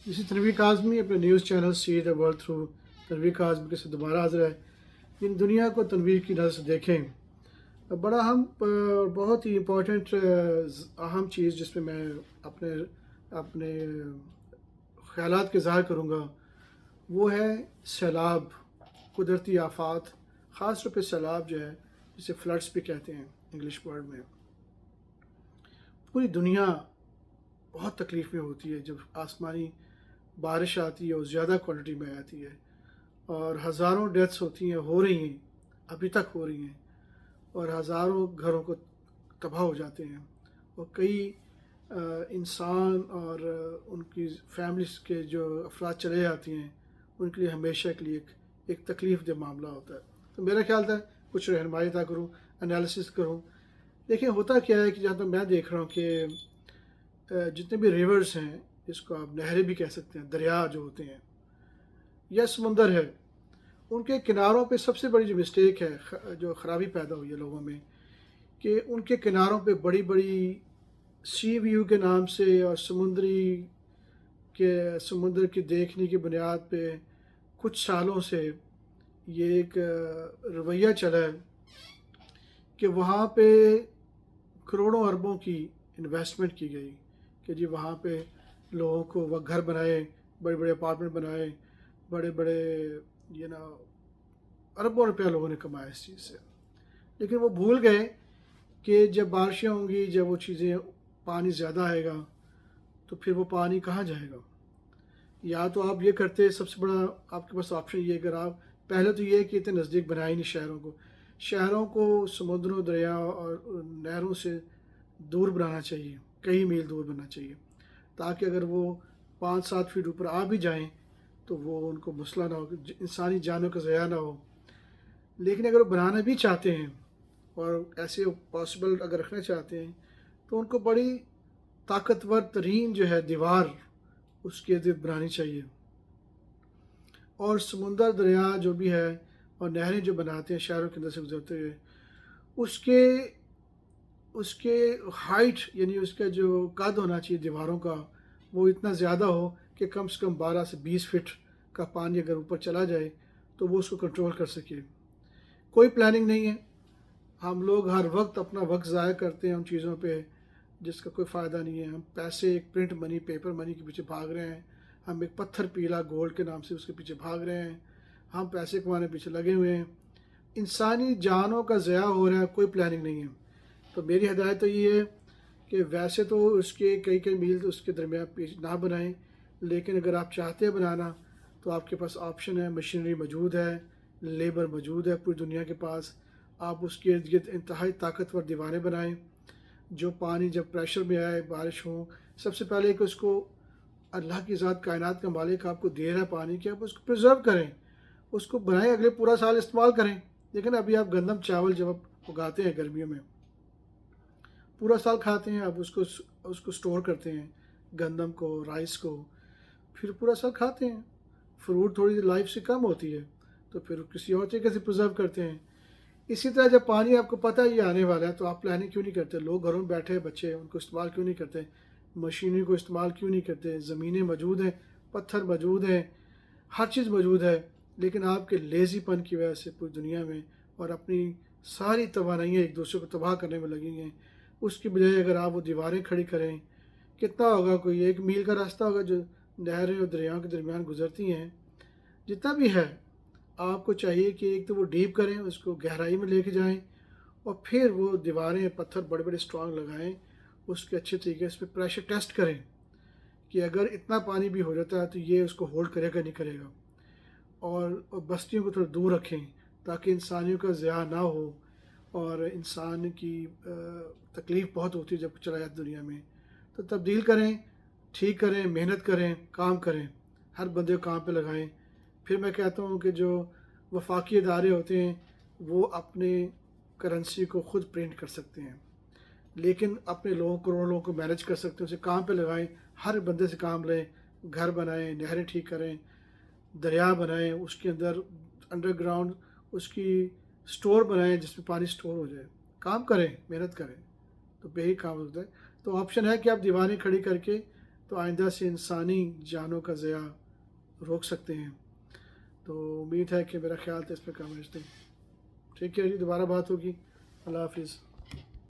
इसी तनवीर काज़मी अपने news channel see the world through Tanveer Kazmi के साथ दोबारा हाजिर है। इन दुनिया को तनवीर की नज़र से देखें। बड़ा अहम बहुत ही इम्पोर्टेंट अहम चीज़ जिसमें मैं अपने अपने ख़यालात के इज़हार करूँगा वो है सैलाब, कुदरती आफ़ात, ख़ास तौर पे सैलाब जो है जिसे फ्लड्स भी कहते हैं इंग्लिश वर्ड में। पूरी दुनिया बहुत तकलीफ़ में होती है जब आसमानी बारिश आती है और ज़्यादा क्वांटिटी में आती है, और हज़ारों डेथ्स होती हैं, हो रही हैं, अभी तक हो रही हैं, और हज़ारों घरों को तबाह हो जाते हैं, और कई इंसान और उनकी फैमिलीज़ के जो अफराद चले जाती हैं उनके लिए हमेशा के लिए एक तकलीफ़ दह मामला होता है। तो मेरा ख्याल था कुछ रहनुमाई अता करूँ, एनालिसिस करूँ। देखिए होता क्या है कि जहाँ तक मैं देख रहा हूँ कि जितने भी रिवर्स हैं, इसको आप नहरें भी कह सकते हैं, दरिया जो होते हैं या समुंदर है, उनके किनारों पे सबसे बड़ी जो मिस्टेक है, जो ख़राबी पैदा हुई है लोगों में, कि उनके किनारों पे बड़ी बड़ी सी व्यू के नाम से और समुंदर की देखने की बुनियाद पे कुछ सालों से ये एक रवैया चला है कि वहाँ पे करोड़ों अरबों की इन्वेस्टमेंट की गई कि जी वहाँ पे लोगों को वह घर बनाए, बड़े बड़े अपार्टमेंट बनाए, बड़े बड़े अरबों रुपया लोगों ने कमाया इस चीज़ से। लेकिन वो भूल गए कि जब बारिशें होंगी, जब वो चीज़ें पानी ज़्यादा आएगा तो फिर वो पानी कहाँ जाएगा। या तो आप ये करते, सबसे बड़ा आपके पास ऑप्शन ये, अगर आप पहले तो ये है कि इतने नज़दीक बनाए नहीं शहरों को समुद्रों, दरिया और नहरों से दूर बनाना चाहिए, कई मील दूर बनना चाहिए, ताकि अगर वो 5-7 फीट ऊपर आ भी जाएं तो वो उनको मसला ना हो, इंसानी जानों का ज़या ना हो। लेकिन अगर वो बनाना भी चाहते हैं और ऐसे पॉसिबल अगर रखना चाहते हैं तो उनको बड़ी ताकतवर तरीन जो है दीवार उसके इर्द बनानी चाहिए। और समुंदर, दरिया जो भी है और नहरें जो बनाते हैं शहरों के अंदर से गुजरते हुए, उसके उसके हाइट यानी उसका जो कद होना चाहिए दीवारों का, वो इतना ज़्यादा हो कि कम से कम 12 से 20 फीट का पानी अगर ऊपर चला जाए तो वो उसको कंट्रोल कर सके। कोई प्लानिंग नहीं है, हम लोग हर वक्त अपना वक्त ज़ाया करते हैं उन चीज़ों पे जिसका कोई फ़ायदा नहीं है। हम पैसे, एक प्रिंट मनी, पेपर मनी के पीछे भाग रहे हैं, हम एक पत्थर पीला गोल्ड के नाम से उसके पीछे भाग रहे हैं, हम पैसे कमाने पीछे लगे हुए हैं, इंसानी जानों का ज़या हो रहा है, कोई प्लानिंग नहीं है। तो मेरी हिदायत तो ये है कि वैसे तो उसके कई कई मील उसके दरमियान पेज ना बनाएं, लेकिन अगर आप चाहते हैं बनाना तो आपके पास ऑप्शन है, मशीनरी मौजूद है, लेबर मौजूद है पूरी दुनिया के पास। आप उसके इर्द गिर्द इंतहाई ताकतवर दीवारें बनाएं जो पानी जब प्रेशर में आए, बारिश हो, सबसे पहले कि उसको अल्लाह की ज़ात, कायनात का मालिक आपको दे रहा है पानी, कि आप उसको प्रिजर्व करें, उसको बनाएं, अगले पूरा साल इस्तेमाल करें। लेकिन अभी आप गंदम चावल जब आप उगाते हैं गर्मियों में, पूरा साल खाते हैं, आप उसको स्टोर करते हैं, गंदम को, राइस को, फिर पूरा साल खाते हैं। फ्रूट थोड़ी लाइफ से कम होती है तो फिर किसी और तरीके से प्रिजर्व करते हैं। इसी तरह जब पानी आपको पता है ये आने वाला है तो आप प्लानिंग क्यों नहीं करते? लोग घरों में बैठे हैं, बच्चे, उनको इस्तेमाल क्यों नहीं करते? मशीनरी को इस्तेमाल क्यों नहीं करते? ज़मीनें मौजूद हैं, पत्थर मौजूद हैं, हर चीज़ मौजूद है, लेकिन आपके लेज़ीपन की वजह से पूरी दुनिया में और अपनी सारी तवानाइयाँ एक दूसरे को तबाह करने में लगी हैं। उसकी बजाय अगर आप वो दीवारें खड़ी करें, कितना होगा? कोई 1 मील का रास्ता होगा जो नहरें और दरियाओं के दरमियान गुजरती हैं। जितना भी है, आपको चाहिए कि एक तो वो डीप करें, उसको गहराई में लेके जाएं, और फिर वो दीवारें, पत्थर बड़े बड़े स्ट्रॉन्ग लगाएं, उसके अच्छे तरीके से प्रेशर टेस्ट करें कि अगर इतना पानी भी हो जाता है तो ये उसको होल्ड करेगा नहीं करेगा। और बस्तियों को थोड़ा दूर रखें ताकि इंसानियों का ज़िया ना हो, और इंसान की तकलीफ़ बहुत होती है जब चला जाता है दुनिया में। तो तब्दील करें, ठीक करें, मेहनत करें, काम करें, हर बंदे को काम पे लगाएं। फिर मैं कहता हूँ कि जो वफाकी इदारे होते हैं वो अपने करेंसी को ख़ुद प्रिंट कर सकते हैं, लेकिन अपने लोगों, करोड़ों लोगों को मैनेज कर सकते हैं, उसे काम पे लगाएं, हर बंदे से काम लें, घर बनाएं, नहरें ठीक करें, दरिया बनाएं, उसके अंदर अंडरग्राउंड उसकी स्टोर बनाएं जिसमें पानी स्टोर हो जाए। काम करें, मेहनत करें, तो यही काम होता है। तो ऑप्शन है कि आप दीवारें खड़ी करके تو آئندہ سے انسانی جانوں کا ضیاع روک سکتے ہیں. تو امید ہے کہ میرا خیال تھا اس پہ کامنٹس دیں. ٹھیک ہے جی، دوبارہ بات ہوگی. اللہ حافظ.